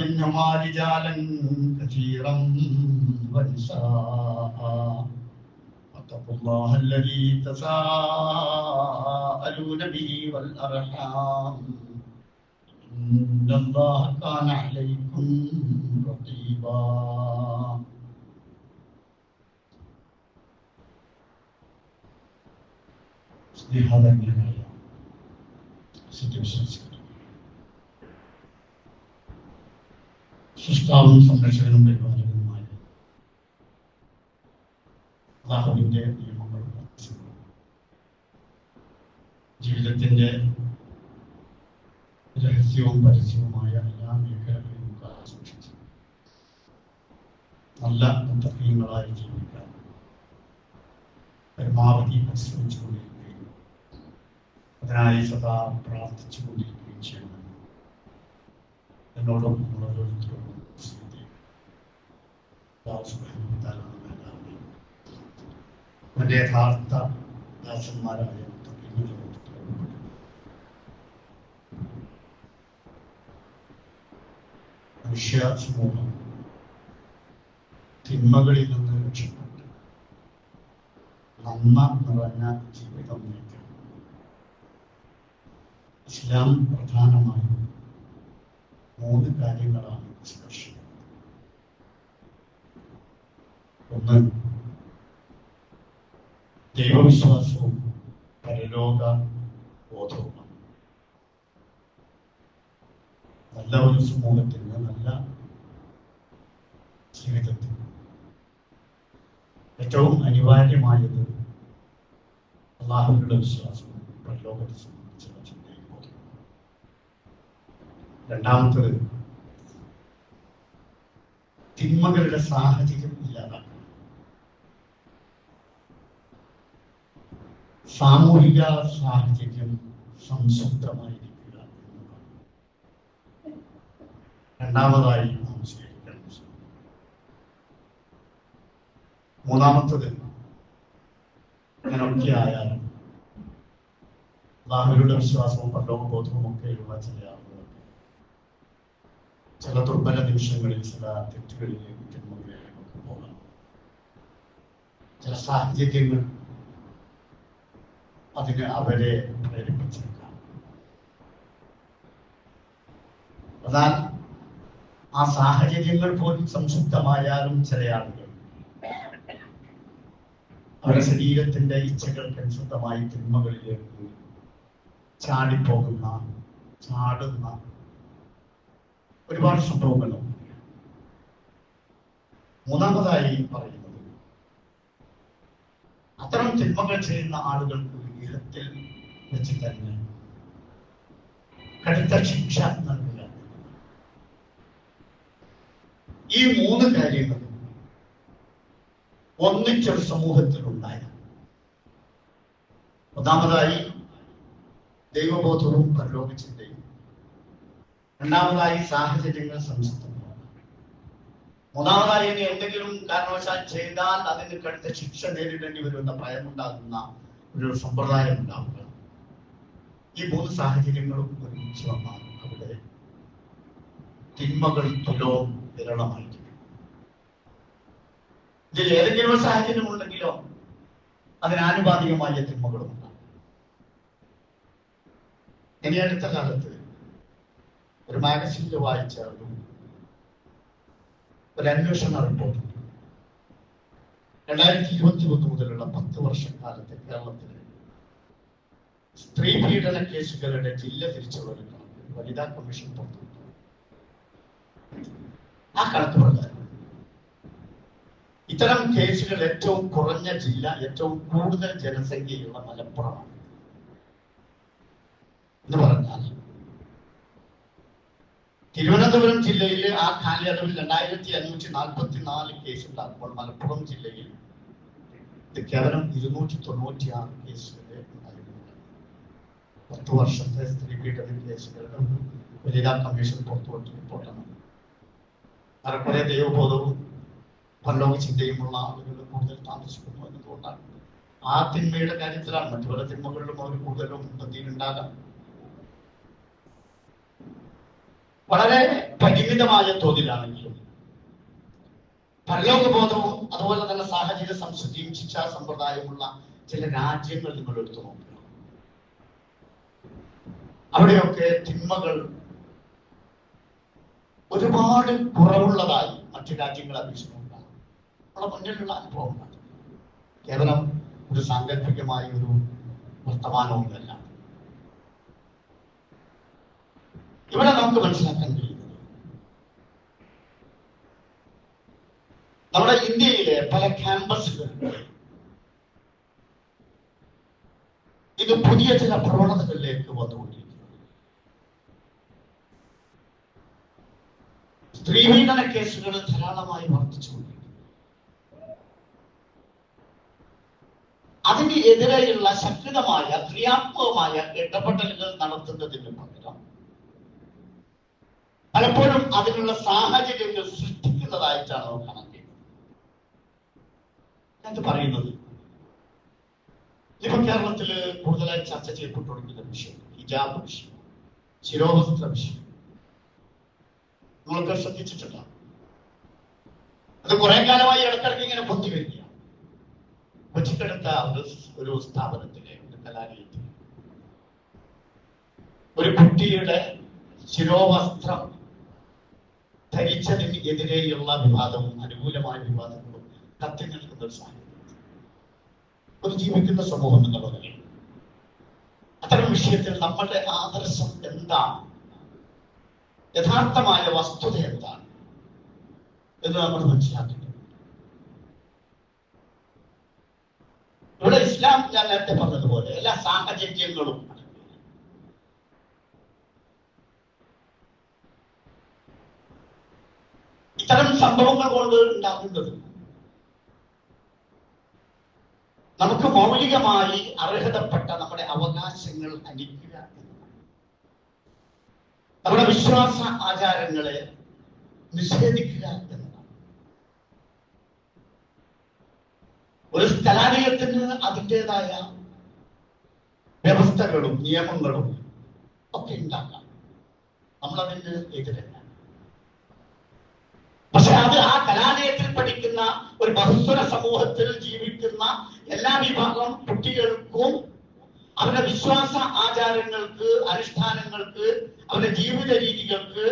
منهما رجالا كثيرا ونساء واتقوا الله الذي تساءلون به والأرحام إن الله كان عليكم رقيبا. സ്നേഹധന്യനായ സത്യവിശ്വാസികൾ, സൃഷ്ടാവും സംരക്ഷകനും പരിപാലകനുമായ അല്ലാഹുവിന്റെ നിയമങ്ങൾ ജീവിതത്തിന്റെ രഹസ്യവും പരസ്യവുമായ എല്ലാ മേഖലകളിലും സൂക്ഷിച്ചു നല്ല മുത്തഖീങ്ങളായി ജീവിക്കാൻ പരമാവധി പരിശ്രമിച്ചുകൊണ്ടിരിക്കുകയും അതിനായി സദാ പ്രാർത്ഥിച്ചുകൊണ്ടിരിക്കുകയും ചെയ്യണമെന്ന് എന്നോടും ഓരോരുത്തരോടും അവന്റെ യഥാർത്ഥ ദാസന്മാരായ മനുഷ്യ സമൂഹം തിന്മകളിൽ നിന്ന് രക്ഷപ്പെട്ട് നന്മ നിറഞ്ഞ ജീവിതം നയിക്കണം. ഇസ്ലാം പ്രധാനമായും 3 കാര്യങ്ങളാണ് സ്പർശിക്കുന്നത്. ഒന്ന്, ദൈവവിശ്വാസവും പരലോക ബോധവുമാണ്. നല്ല ഒരു സമൂഹത്തിന്, നല്ല ജീവിതത്തിന് ഏറ്റവും അനിവാര്യമായത് അല്ലാഹുവിലുള്ള വിശ്വാസവും പരലോകത്തെ സംബന്ധിച്ചുള്ള ചിന്തയും ബോധവും. രണ്ടാമത്തത്, തിന്മകളുടെ സാഹചര്യം ഇല്ലാതാക്കുക. സാമൂഹിക സാഹചര്യം സംശുദ്ധമായിരിക്കുക എന്നതാണ് രണ്ടാമതായി നാം സ്വീകരിക്കാൻ. മൂന്നാമത്തത്, അങ്ങനെയൊക്കെ ആയാലും അല്ലാഹുവിലുള്ള വിശ്വാസവും പരലോകബോധവും ഒക്കെയുള്ള ചില ആളുകളൊക്കെ ചില ദുർബല നിമിഷങ്ങളിൽ ചില തെറ്റുകളിലേക്ക് തിന്മകളിലേക്കൊക്കെ പോകാം. ചില സാഹചര്യങ്ങൾ അതിന് അവരെ പ്രേരിപ്പിച്ചേക്കാം. എന്നാൽ ആ സാഹചര്യങ്ങൾ പോലും സംശുദ്ധമായാലും ചില ആളുകൾ അവരുടെ ശരീരത്തിന്റെ ഇച്ഛകൾക്കനുസൃതമായി തിന്മകളിലേക്ക് ചാടിപ്പോകുന്ന, ചാടുന്ന ഒരുപാട് സംഭവങ്ങളുണ്ട്. മൂന്നാമതായി പറയുന്നത്, അത്തരം തിന്മകൾ ചെയ്യുന്ന ആളുകൾക്ക് ഇഹത്തിൽ വെച്ച് തന്നെ കടുത്ത ശിക്ഷ നൽകുക. ഈ 3 കാര്യങ്ങൾ ഒന്നിച്ചൊരു സമൂഹത്തിലുണ്ടായ, ഒന്നാമതായി ദൈവബോധവും പരലോക ചിന്തയും, രണ്ടാമതായി സാഹചര്യങ്ങൾ സംശുദ്ധമാണ്, മൂന്നാമതായി ഇനി എന്തെങ്കിലും കാരണവശാൽ ചെയ്താൽ അതിന് കടുത്ത ശിക്ഷ നേരിടേണ്ടി വരുമെന്ന ഭയമുണ്ടാകുന്ന ഒരു സമ്പ്രദായം ഉണ്ടാവുക. ഈ 3 സാഹചര്യങ്ങളും ഒരുമിച്ച് വന്നാൽ അവിടെ തിന്മകൾ തുലവും വിരളമായിരിക്കും. ഇതിൽ ഏതെങ്കിലും ഒരു സാഹചര്യം ഉണ്ടെങ്കിലോ അതിനാനുപാതികമായ തിന്മകളും ഉണ്ടാകും. ഇനി അടുത്ത കാലത്ത് ഒരു മാഗസിനിൽ വായിച്ച ഒരു അന്വേഷണ റിപ്പോർട്ട് 2021 മുതലുള്ള 10 വർഷക്കാലത്തെ കേരളത്തിലെ സ്ത്രീ പീഡന കേസുകളുടെ ജില്ല തിരിച്ചുള്ള വനിതാ കമ്മീഷൻ പുറത്തുവിട്ടു. ആ കണക്ക് പ്രകാരം ഇത്തരം കേസുകൾ ഏറ്റവും കുറഞ്ഞ ജില്ല, ഏറ്റവും കൂടുതൽ ജനസംഖ്യയുള്ള മലപ്പുറമാണ്. എന്ന് പറഞ്ഞാൽ തിരുവനന്തപുരം ജില്ലയിൽ ആ കാലയളവിൽ 2544 കേസ് ഉണ്ടാകുമ്പോൾ മലപ്പുറം ജില്ലയിൽ ഇത് കേവലം 296 കേസുകളെ ഉണ്ടായിരുന്നു. 10 വർഷത്തെ സ്ത്രീ പീഡന കേസുകളുടെ വനിതാ കമ്മീഷൻ പുറത്തുവിട്ട റിപ്പോർട്ടാണ്. അറക്കുറെ ദൈവബോധവും പരലോക ചിന്തയുമുള്ള ആളുകൾ കൂടുതൽ താമസിക്കുന്നു എന്നതുകൊണ്ടാണ്. ആ തിന്മയുടെ കാര്യത്തിലാണ്. മറ്റു പല തിന്മകളിലും അവർ കൂടുതലും മുൻപന്തിയിലുണ്ടാകാം. വളരെ പരിമിതമായ തോതിലാണെങ്കിലും പരലോകബോധവും അതുപോലെ തന്നെ സാഹചര്യ സംസ്കൃതിയും ശിക്ഷാ സമ്പ്രദായമുള്ള ചില രാജ്യങ്ങൾ നിങ്ങൾ എടുത്തു നോക്കുക. അവിടെയൊക്കെ തിന്മകൾ ഒരുപാട് കുറവുള്ളതായി മറ്റു രാജ്യങ്ങളെ അപേക്ഷിച്ചുകൊണ്ടാണ് നമ്മുടെ മുന്നിലുള്ള അനുഭവമാണ്. കേവലം ഒരു സാങ്കല്പികമായ ഒരു വർത്തമാനവുമല്ല. ഇവിടെ നമുക്ക് മനസ്സിലാക്കാൻ കഴിയുന്നത് നമ്മുടെ ഇന്ത്യയിലെ പല ക്യാമ്പസുകളിൽ ഇത് പുതിയ ചില പ്രവണതകളിലേക്ക് വന്നുകൊണ്ടിരിക്കുന്നു. സ്ത്രീപീഡന കേസുകൾ ധാരാളമായി വർദ്ധിച്ചുകൊണ്ടിരിക്കുന്നു. അതിന് എതിരെയുള്ള ശക്തമായ ക്രിയാത്മകമായ ഇടപെടലുകൾ നടത്തുന്നതിന് പകരം പലപ്പോഴും അതിനുള്ള സാഹചര്യങ്ങൾ സൃഷ്ടിക്കുന്നതായിട്ടാണ് അവർ കാണാൻ കഴിയുന്നത്. എന്ത് പറയുന്നത്, ഇപ്പൊ കേരളത്തില് കൂടുതലായി ചർച്ച ചെയ്യപ്പെട്ടുകൊണ്ടിരിക്കുന്ന വിഷയം ഹിജാബ് വിഷയം, ശിരോവസ്ത്ര വിഷയം. നമ്മളൊക്കെ ശ്രദ്ധിച്ചിട്ടുണ്ടാവും. അത് കുറെ കാലമായി ഇടക്കിടക്ക് ഇങ്ങനെ പൊന്തി വരിക. കൊച്ചിക്കടുത്ത ഒരു സ്ഥാപനത്തിലെ ഒരു കലാലയത്തിൽ ഒരു കുട്ടിയുടെ ശിരോവസ്ത്രം ധരിച്ചതിന് എതിരെയുള്ള വിവാദവും അനുകൂലമായ വിവാദങ്ങളും കത്തി നിൽക്കുന്ന ഒരു സാഹചര്യം. ഒരു ജീവിക്കുന്ന സമൂഹം എന്നുള്ളത് അത്തരം വിഷയത്തിൽ നമ്മളുടെ ആദർശം എന്താണ്, യഥാർത്ഥമായ വസ്തുത എന്താണ് എന്ന് നമ്മൾ മനസ്സിലാക്കിയിട്ടുണ്ട്. ഇവിടെ ഇസ്ലാം ഞാൻ നേരത്തെ പറഞ്ഞതുപോലെ എല്ലാ സാഹചര്യങ്ങളും ഇത്തരം സംഭവങ്ങൾ കൊണ്ട് ഉണ്ടാകുന്നത് നമുക്ക് മൗലികമായി അർഹതപ്പെട്ട നമ്മുടെ അവകാശങ്ങൾ ഹനിക്കുക എന്നതാണ്. നമ്മുടെ വിശ്വാസ ആചാരങ്ങളെ നിഷേധിക്കുക എന്നതാണ്. ഒരു കലാലയത്തിന് അതിൻ്റെതായ വ്യവസ്ഥകളും നിയമങ്ങളും ഒക്കെ ഉണ്ടാക്കാം. നമ്മളതിന് എതിരല്ല. പക്ഷെ അത് ആ കലാലയത്തിൽ പഠിക്കുന്ന ഒരു ബഹുസ്വര സമൂഹത്തിൽ ജീവിക്കുന്ന എല്ലാ വിഭാഗം കുട്ടികൾക്കും അവരുടെ വിശ്വാസ ആചാരങ്ങൾക്ക്, അനുഷ്ഠാനങ്ങൾക്ക്, അവരുടെ ജീവിത രീതികൾക്ക്,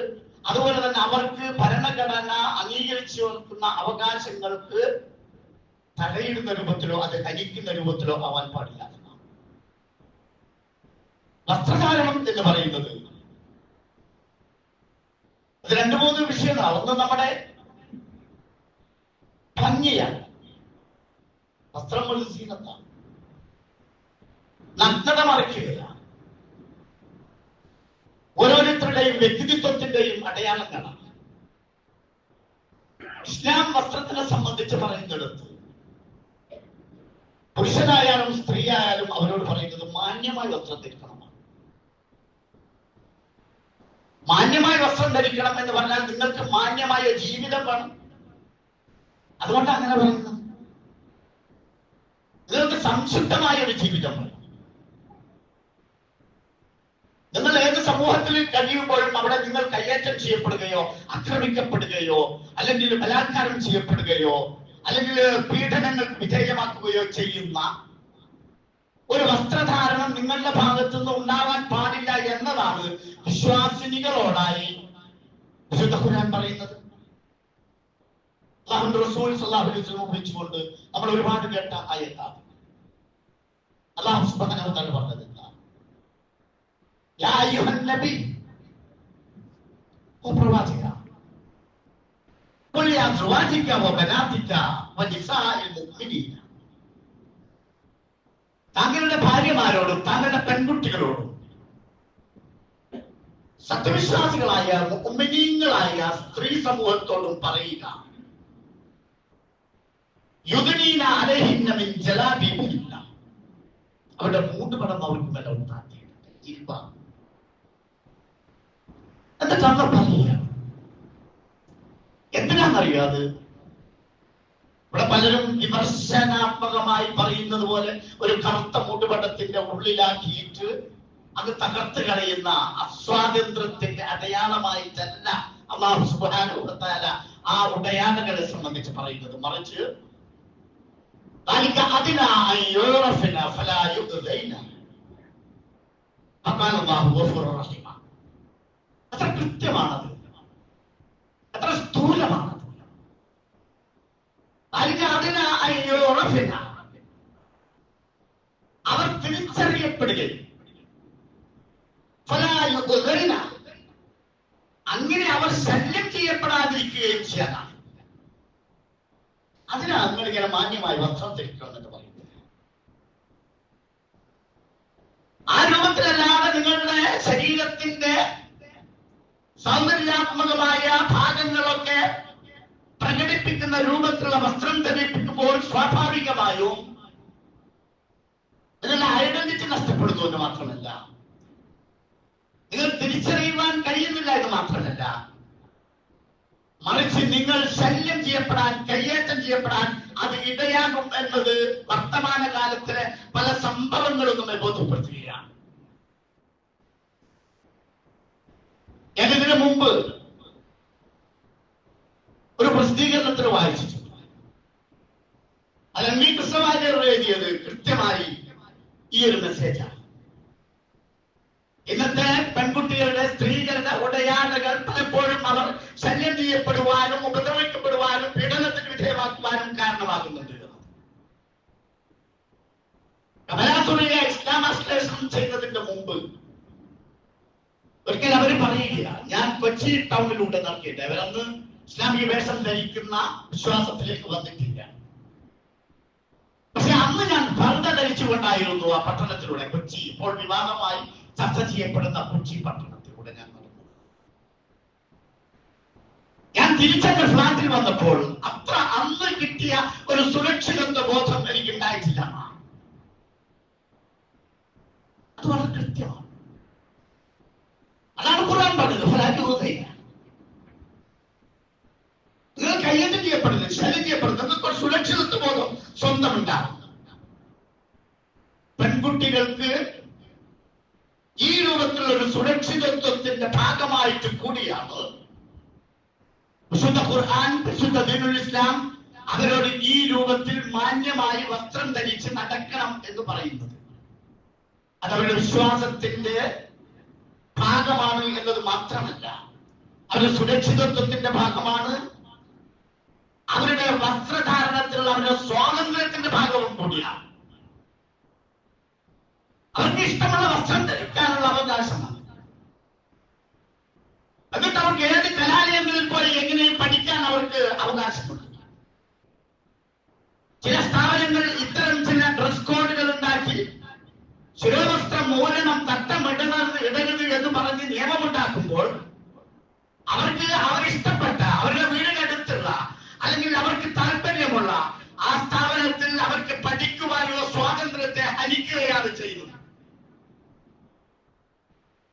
അതുപോലെ തന്നെ അവർക്ക് ഭരണഘടന അംഗീകരിച്ചു കൊടുക്കുന്ന അവകാശങ്ങൾക്ക് തടയിടുന്ന രൂപത്തിലോ അത് ഹനിക്കുന്ന രൂപത്തിലോ ആവാൻ പാടില്ല. വസ്ത്രധാരണം എന്ന് പറയുന്നത് അത് 2-3 വിഷയങ്ങളാണ്. ഒന്ന് നമ്മുടെ ഭംഗിയാണ്. വസ്ത്രം ഒരു സീനത്താണ്. നഗ്നത മറയ്ക്കുകയാണ്. ഓരോരുത്തരുടെയും വ്യക്തിത്വത്തിന്റെയും അടയാളങ്ങളാണ്. ഇസ്ലാം വസ്ത്രത്തിനെ സംബന്ധിച്ച് പറയുന്നിടത്ത് പുരുഷനായാലും സ്ത്രീ ആയാലും അവരോട് പറയുന്നത് മാന്യമായ വസ്ത്രം ധരിക്കണമെന്നാണ്. മാന്യമായ വസ്ത്രം ധരിക്കണം എന്ന് പറഞ്ഞാൽ നിങ്ങൾക്ക് മാന്യമായ ജീവിതം വേണം. അതുകൊണ്ടാണ് അങ്ങനെ പറയുന്നത്. നിങ്ങൾക്ക് സംശുദ്ധമായ ഒരു ജീവിതം വേണം. നിങ്ങൾ ഏത് സമൂഹത്തിൽ കഴിയുമ്പോഴും അവിടെ നിങ്ങൾ കയ്യേറ്റം ചെയ്യപ്പെടുകയോ ആക്രമിക്കപ്പെടുകയോ അല്ലെങ്കിൽ ബലാത്കാരം ചെയ്യപ്പെടുകയോ അല്ലെങ്കിൽ പീഡനങ്ങൾക്ക് വിധേയമാക്കുകയോ ചെയ്യുന്ന ഒരു വസ്ത്രധാരണം നിങ്ങളുടെ ഭാഗത്തു നിന്ന് ഉണ്ടാവാൻ പാടില്ല എന്നതാണ് വിശ്വാസിനികളോടായി വിശുദ്ധ ഖുർആൻ പറയുന്നത്. അല്ലാഹുവിന്റെ റസൂൽ സ്വല്ലല്ലാഹു അലൈഹി വസല്ലം ഉപയോഗിച്ചുകൊണ്ട് നമ്മൾ ഒരുപാട് കേട്ട ആയത്താണ്. അല്ലാഹു സുബ്ഹാനഹു വ തആല പറഞ്ഞത് എന്താണ്? യാ അയ്യുഹൻ നബി, ഓ പ്രവാചക, ഖുൽ യാ അസ്വാജിക വ ബനാതിക വ നിസാഇൽ മുഅ്മിനീന, താങ്കളുടെ ഭാര്യമാരോടും താങ്കളുടെ പെൺകുട്ടികളോടും സത്യവിശ്വാസികളായ മുഅ്മിനീങ്ങളായ സ്ത്രീ സമൂഹത്തോടും പറയുക, യുദ്നീന അലൈഹിന്ന മിൻ ജലാബീബിഹിന്ന, അവരുടെ മൂടുപടം അവർക്ക് മേലെ ഉണ്ടാക്കിയിട്ടുണ്ട്. എന്നിട്ട് അവർ പറയുക, എന്തിനാണെന്നറിയാതെ ഇവിടെ പലരും വിമർശനാത്മകമായി പറയുന്നത് പോലെ ഒരു കറുത്ത മൂടുപടത്തിന്റെ ഉള്ളിലാക്കിയിട്ട് അത് തകർത്ത് കളയുന്ന അസ്വാതന്ത്ര്യത്തിന്റെ അടയാളമായിട്ടല്ല അല്ലാഹു സുബ്ഹാനഹു വ തആല ആ ഉടയാടകളെ സംബന്ധിച്ച് പറയുന്നത്. മറിച്ച് അത്ര കൃത്യമാണത്, അത്ര സ്ഥൂലമാണത്. അവർ തിരിച്ചറിയപ്പെടുകയും അങ്ങനെ അവർ ശല്യം ചെയ്യപ്പെടാതിരിക്കുകയും ചെയ്യാനാണ്. അതിനാണ് നിങ്ങളിങ്ങനെ മാന്യമായി വസ്ത്രം ധരിക്കണമെന്ന് പറയുന്നത്. ആ രൂപത്തിലല്ലാതെ നിങ്ങളുടെ ശരീരത്തിന്റെ സൗന്ദര്യാത്മകമായ ഭാഗങ്ങളൊക്കെ പ്രകടിപ്പിക്കുന്ന രൂപത്തിലുള്ള വസ്ത്രം ധരിപ്പിക്കുമ്പോൾ സ്വാഭാവികമായും നിങ്ങളുടെ ഐഡന്റിറ്റി നഷ്ടപ്പെടുന്നു എന്ന് മാത്രമല്ല, നിങ്ങൾ തിരിച്ചറിയുവാൻ കഴിയുന്നില്ല എന്ന് മാത്രമല്ല, മറിച്ച് നിങ്ങൾ ശല്യം ചെയ്യപ്പെടാൻ, കയ്യേറ്റം ചെയ്യപ്പെടാൻ അത് ഇടയാകും എന്നത് വർത്തമാന കാലത്തിലെ പല സംഭവങ്ങളും നമ്മെ ബോധ്യപ്പെടുത്തുകയാണ്. ഞാൻ ഇതിനു മുമ്പ് ഒരു പ്രസിദ്ധീകരണത്തിൽ വായിച്ചിട്ടുണ്ട്. അത് എം വി കൃഷ്ണവാര്യർ എഴുതിയത് കൃത്യമായി ഈ ഒരു മെസ്സേജാണ്. ഇന്നത്തെ പെൺകുട്ടികളുടെ, സ്ത്രീകളുടെ ഉടയാടകൾ പലപ്പോഴും അവർ ശല്യം ചെയ്യപ്പെടുവാനും ഉപദ്രവിക്കപ്പെടുവാനും പീഡനത്തിന് വിധേയമാക്കുവാനും കാരണമാകുന്നുണ്ട്. കമലാസുരയെ ഇസ്ലാം ആശ്ലേഷണം ചെയ്യുന്നതിന്റെ മുമ്പ് ഒരിക്കൽ അവർ പറയുക, ഞാൻ കൊച്ചി ടൗണിലൂടെ നടത്തിയിട്ട്, അവരന്ന് ഇസ്ലാമിക വേഷം ധരിക്കുന്ന വിശ്വാസത്തിലേക്ക് വന്നിട്ടില്ല. പക്ഷെ അന്ന് ഞാൻ പർദ്ദ ധരിച്ചുകൊണ്ടായിരുന്നു ആ പട്ടണത്തിലൂടെ, കൊച്ചി ഇപ്പോൾ വിവാദമായി ചർച്ച ചെയ്യപ്പെടുന്ന കൊച്ചി പട്ടണത്തിലൂടെ ഞാൻ നടന്നു. ഞാൻ തിരിച്ചെന്റെ ഫ്ലാറ്റിൽ വന്നപ്പോൾ അത്ര അന്ന് കിട്ടിയ ഒരു സുരക്ഷിതത്വ ബോധം എനിക്ക് ഉണ്ടായിട്ടില്ല. അത് വളരെ കൃത്യമാണ്. അതാണ് ഖുർആൻ പറഞ്ഞത്, ഫലാറ്റുകയില്ല. നിങ്ങൾ കയ്യേറ്റം ചെയ്യപ്പെടുന്നത്, ശല്യം ചെയ്യപ്പെടുന്നത്, നിങ്ങൾക്ക് ഒരു സുരക്ഷിതത്വ ബോധം സ്വന്തം ഉണ്ടാകും. പെൺകുട്ടികൾക്ക് ഈ രൂപത്തിലുള്ള ഒരു സുരക്ഷിതത്വത്തിന്റെ ഭാഗമായിട്ട് കൂടിയാണ് വിശുദ്ധ ഖുർആൻ, വിശുദ്ധ ദീനുൽ ഇസ്ലാം അവരോട് ഈ രൂപത്തിൽ മാന്യമായി വസ്ത്രം ധരിച്ച് നടക്കണം എന്ന് പറയുന്നത്. അതവരുടെ വിശ്വാസത്തിന്റെ ഭാഗമാണ് എന്നത് മാത്രമല്ല, അവരുടെ സുരക്ഷിതത്വത്തിന്റെ ഭാഗമാണ്, അവരുടെ വസ്ത്രധാരണത്തിലുള്ള അവരുടെ സ്വാതന്ത്ര്യത്തിന്റെ ഭാഗവും കൂടിയാണ്. അവർക്ക് ഇഷ്ടമുള്ള വസ്ത്രം ധരിക്കാനുള്ള അവകാശമാണ്. എന്നിട്ട് അവർക്ക് ഏത് കലാലയങ്ങളിൽ പോയി എങ്ങനെയും പഠിക്കാൻ അവർക്ക് അവകാശമുണ്ട്. ചില സ്ഥാപനങ്ങൾ ഇത്തരം ചില ഡ്രസ് കോഡുകൾ ഉണ്ടാക്കി ശിരോവസ്ത്രം മൂലനം ഇടരുത് എന്ന് പറഞ്ഞ് നിയമമുണ്ടാക്കുമ്പോൾ അവർക്ക് അവരിഷ്ടപ്പെട്ട, അവരുടെ വീടിനടുത്തുള്ള അല്ലെങ്കിൽ അവർക്ക് താല്പര്യമുള്ള ആ സ്ഥാപനത്തിൽ അവർക്ക് പഠിക്കുവാനുള്ള സ്വാതന്ത്ര്യത്തെ ഹനിക്കുകയാണ് ചെയ്യുന്നത്.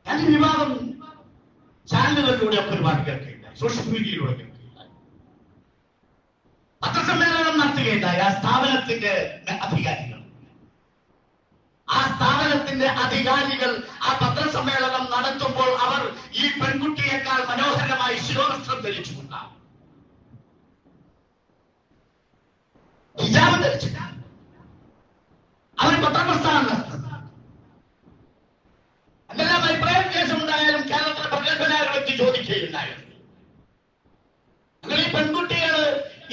ഞാൻ ഈ വിവാദം ചാനലുകളിലൂടെ ഒക്കെ ഒരുപാട് കേൾക്കുകയുണ്ടായി, സോഷ്യൽ മീഡിയയിലൂടെ കേൾക്കുകയുണ്ടായി, പത്രസമ്മേളനം നടത്തുകയുണ്ടായി. ആ സ്ഥാപനത്തിന്റെ അധികാരികൾ ആ പത്രസമ്മേളനം നടത്തുമ്പോൾ അവർ ഈ പെൺകുട്ടിയേക്കാൾ മനോഹരമായി ശിരോവസ്ത്രം ധരിച്ചുകൊണ്ടാണ്, ഹിജാബ് ധരിച്ചിട്ടാണ് അവർ പത്രപ്രസ്ഥാനം നടത്തുന്നത്. എന്തെല്ലാം അഭിപ്രായ വ്യത്യാസമുണ്ടായാലും കേരളത്തിലെ പ്രഗത്ഭനായ വ്യക്തി ചോദിക്കുകയുണ്ടായിരുന്നു, നിങ്ങൾ ഈ പെൺകുട്ടികൾ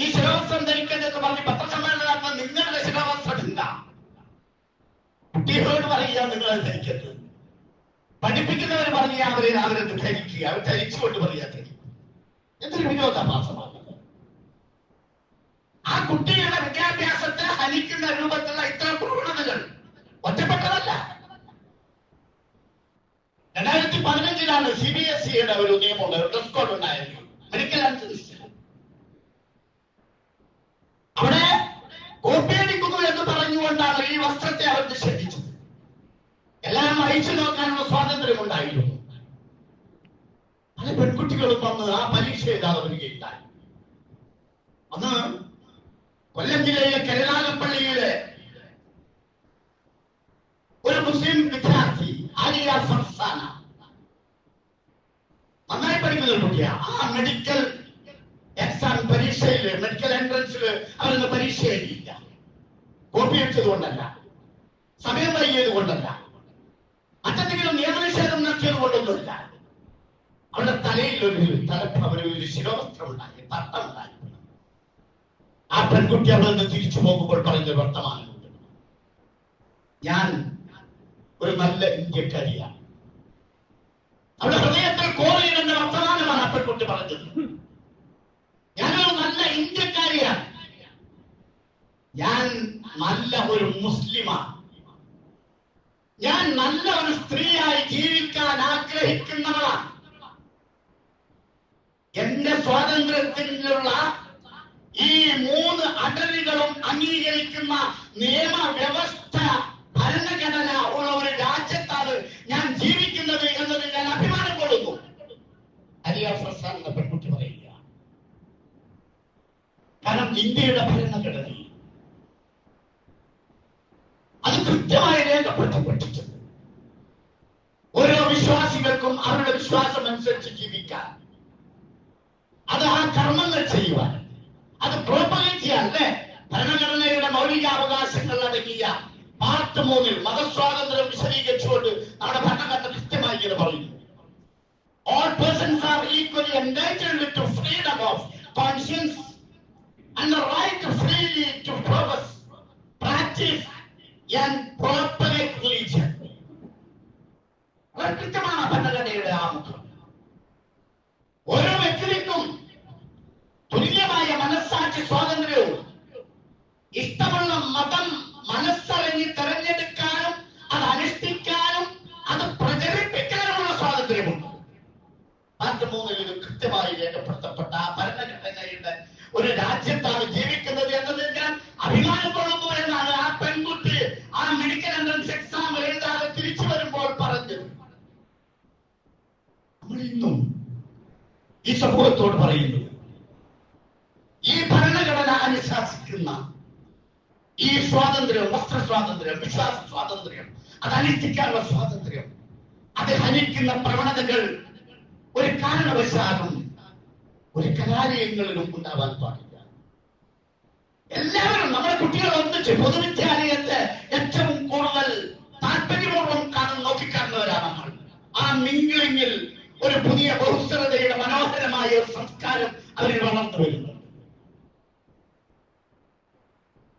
ഈ ശിരോവസ്ത്രം ധരിക്കരുതെന്ന് പറഞ്ഞ് പത്രസമ്മേളനം നടത്തുന്ന നിങ്ങളുടെ ശിരോവസ്ത്രം എന്താ? കുട്ടികളോട് പറയുക നിങ്ങൾ ധരിക്കരുത്, പഠിപ്പിക്കുന്നവർ പറയുക അവരത് ധരിക്കുക, അവർ ധരിച്ചുകൊണ്ട് പറയുക ധരിക്കുക. എന്തൊരു വിനോദാഭാസമാണ്. ആ കുട്ടികളുടെ വിദ്യാഭ്യാസത്തെ ഹനിക്കുന്ന രൂപത്തിലുള്ള ഇത്തരം പ്രവണതകൾ ഒറ്റപ്പെട്ടതല്ല. 2015 CBSEയുടെ ഒരു നിയമമുണ്ട്, ഡ്രസ് കോഡ് ഉണ്ടായിരുന്നു, മെഡിക്കൽ ആൻഡ്. അവിടെ കോപ്പിയടിക്കുന്നു എന്ന് പറഞ്ഞുകൊണ്ടാണ് ഈ വസ്ത്രത്തെ അവർ നിഷേധിച്ചത്. എല്ലാം അയച്ചു നോക്കാനുള്ള സ്വാതന്ത്ര്യം ഉണ്ടായിരുന്നു. പല പെൺകുട്ടികളും വന്ന് ആ പരീക്ഷ എഴുതാതെ വരികയുണ്ടായി. അന്ന് കൊല്ലം ജില്ലയിലെ കരുനാഗപ്പള്ളിയിലെ ഒരു മുസ്ലിം വിദ്യാർത്ഥി ആലിയ ഫർസാന. നന്നായി പഠിക്കുന്ന ഒരു കുട്ടിയാണ്. ആ മെഡിക്കൽ എക്സാം പരീക്ഷയില്, മെഡിക്കൽ എൻട്രൻസില് അവരൊന്ന് പരീക്ഷ എഴുതിയില്ല. കോപ്പി അടിച്ചത് കൊണ്ടല്ല, സമയം വൈകിയത് കൊണ്ടല്ല, മറ്റെന്തെങ്കിലും നിയമനിഷേധം നടത്തിയത് കൊണ്ടൊന്നുമില്ല. അവരുടെ തലയിൽ ഒരു ശിരോവസ്ത്രം ഉണ്ടായി, തട്ടം ഉണ്ടായി. ആ പെൺകുട്ടി അവിടെ നിന്ന് തിരിച്ചു പോകുമ്പോൾ പറഞ്ഞൊരു വർത്തമാനമുണ്ട്: ഞാൻ ഒരു നല്ല ഇന്ത്യക്കാരിയാണ്. അവരുടെ ഹൃദയത്തിൽ കോറിയിടുന്ന വർത്തമാനമാണ് ആ പെൺകുട്ടി പറഞ്ഞത്. ഞാനൊരു നല്ല ഇന്ത്യക്കാരിയാണ്, ഞാൻ നല്ല ഒരു മുസ്ലിമാണ്, ഞാൻ നല്ല ഒരു സ്ത്രീയായി ജീവിക്കാൻ ആഗ്രഹിക്കുന്നവളാണ്. എന്റെ സ്വാതന്ത്ര്യത്തിനുള്ള ഈ 3 അടരുകളും അംഗീകരിക്കുന്ന നിയമവ്യവസ്ഥ, ഭരണഘടന ഉള്ള ഒരു രാജ്യത്താണ് ഞാൻ ജീവിക്കുന്നത് എന്നതിൽ ഞാൻ അഭിമാനം കൊള്ളുന്നു. ആലിയ ഫർസാന എന്ന പെൺകുട്ടി പറയുക. കാരണം ഇന്ത്യയുടെ ഭരണഘടനയിൽ അത് കൃത്യമായി രേഖപ്പെടുത്തപ്പെട്ടിട്ടുണ്ട്. ഓരോ വിശ്വാസികൾക്കും അവരുടെ വിശ്വാസം അനുസരിച്ച് ജീവിക്കാൻ, അത് ആ കർമ്മങ്ങൾ ചെയ്യുവാൻ, അത് പ്രോപ്പഗേറ്റ് ചെയ്യാൻ. അല്ലേ? ഭരണഘടനയുടെ മൗലികാവകാശങ്ങൾ അടങ്ങിയ പാർട്ട് 3 മതസ്വാതന്ത്ര്യം വിശദീകരിച്ചുകൊണ്ട് നമ്മുടെ ഭരണഘടന കൃത്യമായി ഇങ്ങനെ പറയുന്നു: all persons are equally entitled to freedom of conscience and the right to freely to profess, practice and propagate religion. കൃത്യമാണ് ഭരണഘടനയുടെ ആമുഖം. ഓരോ വ്യക്തിക്കും തുല്യമായ മനസ്സാക്ഷി സ്വാതന്ത്ര്യവും ഇഷ്ടമുള്ള മതം മനസ്സറിഞ്ഞ് തെരഞ്ഞെടുക്കാനും അത് അനുഷ്ഠിക്കാനും അത് പ്രചരിപ്പിക്കാനുമുള്ള സ്വാതന്ത്ര്യമുണ്ട്. പാർട്ട് 3 ഇത് കൃത്യമായി രേഖപ്പെടുത്തപ്പെട്ട ആ ഭരണഘടനയുടെ ഒരു രാജ്യത്താണ് ജീവിക്കുന്നത് എന്നതിൽ ഞാൻ അഭിമാനം കൊള്ളുന്നു എന്നാണ് ആ പെൺകുട്ടി ആ മെഡിക്കൽ എൻട്രൻസ് എക്സാം എഴുതാതെ തിരിച്ചു വരുമ്പോൾ പറഞ്ഞത്. നമ്മൾ ഇന്നും ഈ സമൂഹത്തോട് പറയുന്നു, ഈ ഭരണഘടന അനുശാസിക്കുന്ന ഈ സ്വാതന്ത്ര്യം, വസ്ത്ര സ്വാതന്ത്ര്യം, വിശ്വാസ സ്വാതന്ത്ര്യം, അത് അനുഷ്ഠിക്കാനുള്ള സ്വാതന്ത്ര്യം, അത് ഹനിക്കുന്ന പ്രവണതകൾ ഒരു കാരണവശാലും ഒരു കലാലയങ്ങളിലും ഉണ്ടാവാൻ പാടില്ല. എല്ലാവരും നമ്മുടെ കുട്ടികൾ ഒന്നിച്ച് പൊതുവിദ്യാലയത്തെ ഏറ്റവും കൂടുതൽ താല്പര്യപൂർവ്വം നോക്കിക്കാണുന്നവരാണ് നമ്മൾ. ആ മിംഗ്ലിങ്ങിൽ ഒരു പുതിയ ബഹുസ്വരതയുടെ മനോഹരമായ ഒരു സംസ്കാരം അവരിൽ വളർന്നു വരുന്നു.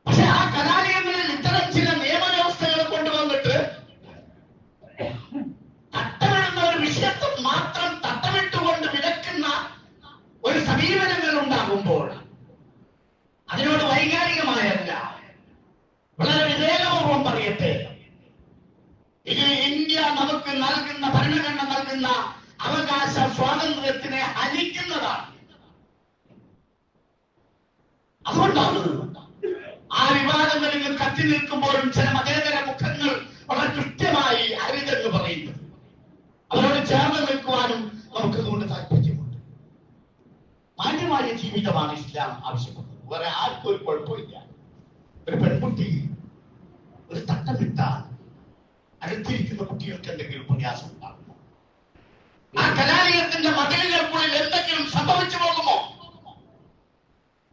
പക്ഷെ ആ കലാലയങ്ങളിൽ ഇത്തരം ചില നിയമവ്യവസ്ഥകൾ കൊണ്ടുവന്നിട്ട് തട്ടമിടുന്ന ഒരു വിഷയത്തിൽ മാത്രം തട്ടമിട്ടുകൊണ്ട് വിലക്കുന്ന ഒരു സമീപനങ്ങൾ ഉണ്ടാകുമ്പോൾ അതിനോട് വൈകാരികമായല്ല, വളരെ വിവേകപൂർവം പറയട്ടെ, ഇത് ഇന്ത്യ നമുക്ക് നൽകുന്ന, ഭരണഘടന നൽകുന്ന അവകാശ സ്വാതന്ത്ര്യത്തിനെ ഹനിക്കുന്നതാണ്. അതുകൊണ്ടാണ് ആ വിവാദങ്ങളിൽ കത്തി നിൽക്കുമ്പോഴും ചില മതേതര മുഖങ്ങൾ വളരെ കൃത്യമായി അരുതെന്ന് പറയുന്നത്. അവരോട് ചേർന്ന് നിൽക്കുവാനും നമുക്കതുകൊണ്ട് താല്പര്യമുണ്ട്. മാന്യമായ ജീവിതമാണ് ഇസ്ലാം ആവശ്യപ്പെടുന്നത്. വേറെ ആർക്കും ഒരു കുഴപ്പമില്ല. ഒരു പെൺകുട്ടി ഒരു തട്ടമിട്ടാൽ അടുത്തിരിക്കുന്ന കുട്ടികൾക്ക് എന്തെങ്കിലും പ്രയാസം ഉണ്ടാകുമോ? ആ കലാലയത്തിന്റെ മതിലുകൾക്കുള്ളിൽ എന്തെങ്കിലും സംഭവിച്ചു പോകുമോ?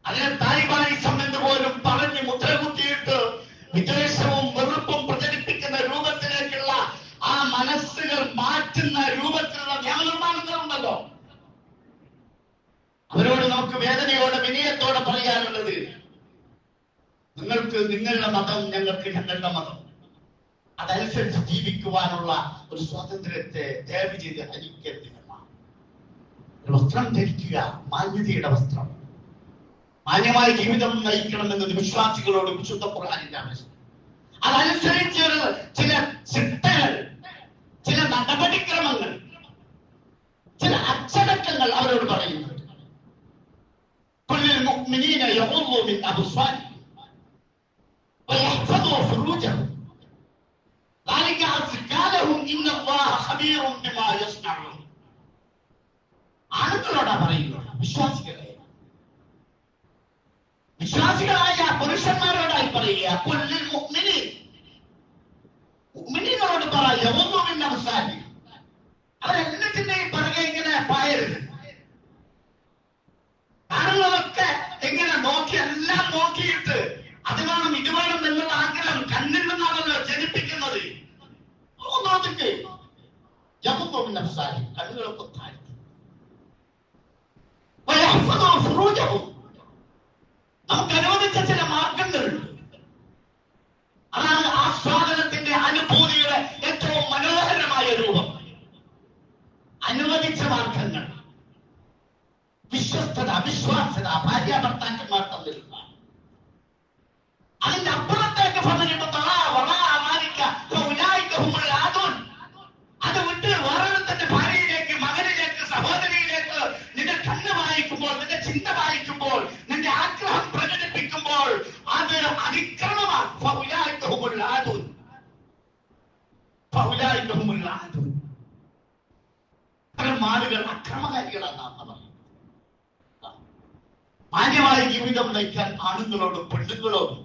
അതിനെ താലിബാനിസം എന്ന് പോലും പറഞ്ഞ് മുദ്രകുത്തിയിട്ട് വിദ്വേഷവും വെറുപ്പും പ്രചരിപ്പിക്കുന്ന രൂപത്തിലേക്കുള്ള ആ മനസ്സുകൾ മാറ്റുന്ന രൂപത്തിലുള്ള നിയമനിർമ്മാണങ്ങളുണ്ടല്ലോ. അവരോട് നമുക്ക് വേദനയോടെ, വിനയത്തോടെ പറയാനുള്ളത്, നിങ്ങൾക്ക് നിങ്ങളുടെ മതം, ഞങ്ങൾക്ക് ഞങ്ങളുടെ മതം, അതനുസരിച്ച് ജീവിക്കുവാനുള്ള ഒരു സ്വാതന്ത്ര്യത്തെ ദയവ് ചെയ്ത് ഹനിക്കരുത്. ഒരു വസ്ത്രം ധരിക്കുക, മാന്യതയുടെ വസ്ത്രം, മാന്യമായ ജീവിതം നയിക്കണമെന്നത് വിശ്വാസികളോട് വിശുദ്ധ ഖുർആനിന്റെ ആവശ്യം. അതനുസരിച്ച് ചില ചിട്ടകൾ, ചില നടപടിക്രമങ്ങൾ, ചില അച്ചടക്കങ്ങൾ അവരോട് പറയുന്നുണ്ട്. للمؤمنين يغضوا من أبصارهم ويحفظوا فروجهم ذلك أزكى لهم إن الله خبير بما يصنعون. ആണുങ്ങളോടാ പറയുന്നത്, വിശ്വാസികളായ പുരുഷന്മാരോടായി പറയുക. മുഅ്മിനീനോട് പറ, യഗ്ദൂ മിൻ കണ്ണുകളൊക്കെ താഴ്ത്തി, നമുക്ക് അനുവദിച്ച ചില മാർഗങ്ങളുണ്ട്. അതാണ് ആസ്വാദനത്തിന്റെ അനുഭൂതിയുടെ ഏറ്റവും മനോഹരമായ രൂപം. അനുവദിച്ച മാർഗങ്ങൾ, വിശ്വസ്തത, വിശ്വാസ്യത, ഭാര്യ ഭർത്താക്കന്മാർ തമ്മിലുള്ള. അതിന്റെ അപ്പുറത്തേക്ക് പറഞ്ഞിട്ട് അത് വിട്ട് വേറൊരുത്തന്റെ ഭാര്യയിലേക്ക്, മകനിലേക്ക്, സഹോദരിയിലേക്ക് നിന്റെ കണ്ണ് വായിക്കുമ്പോൾ, നിന്റെ ചിന്ത വായിക്കുമ്പോൾ, നിന്റെ ആഗ്രഹം പ്രകടിപ്പിക്കുമ്പോൾ അത് അതിക്രമമാണ്. ആളുകൾ അക്രമകാരികളാണ്. മാന്യമായ ജീവിതം നയിക്കാൻ ആണുങ്ങളോടും പെണ്ണുങ്ങളോടും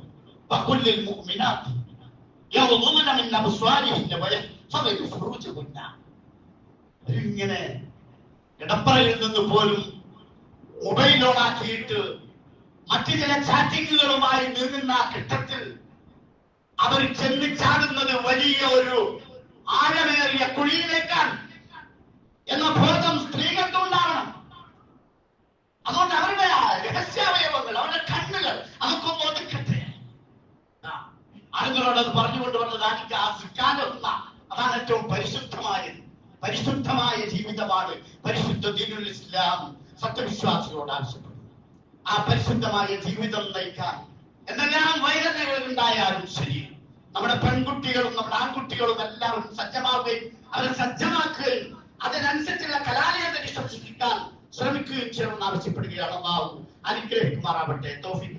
ഇങ്ങനെ ഇടപ്പറയിൽ നിന്ന് പോലും മൊബൈൽ ഓണാക്കിയിട്ട് മറ്റു ചില ചാറ്റിങ്ങുകളുമായി നീങ്ങുന്ന ഘട്ടത്തിൽ അവർ ചെന്നിച്ചാടുന്നത് വലിയ ഒരു ആഴമേറിയ കുഴിയിലേക്കാണ് എന്ന ബോധം സ്ത്രീകൾക്ക് ഉണ്ടാവണം. അതുകൊണ്ട് അവരുടെ രഹസ്യാവയവങ്ങൾ, അവരുടെ കണ്ണുകൾ അതൊക്കൊന്ന് ഒതുക്കട്ടെ. ആളുകളോട് അത് പറഞ്ഞുകൊണ്ട് വന്നത് അതാണ് ഏറ്റവും പരിശുദ്ധമായ ജീവിതമാണ് പരിശുദ്ധ ദീനുൽ ഇസ്ലാം സത്യവിശ്വാസികളോട് ആവശ്യപ്പെടുന്നത്. ആ പരിശുദ്ധമായ ജീവിതം നയിക്കാൻ എന്തെല്ലാം വൈകല്യങ്ങൾ ഉണ്ടായാലും ശരി, നമ്മുടെ പെൺകുട്ടികളും നമ്മുടെ ആൺകുട്ടികളും എല്ലാവരും സജ്ജമാവുകയും അവരെ സജ്ജമാക്കുകയും അതിനനുസരിച്ചുള്ള കലാലയത്തെ വിശ്വസിക്കാൻ ശ്രമിക്കുകയും ചെയ്യണമെന്ന് ആവശ്യപ്പെടുകയാണ്. അല്ലാഹു അനുഗ്രഹിക്കുമാറാവട്ടെ. തൗഫീഖ്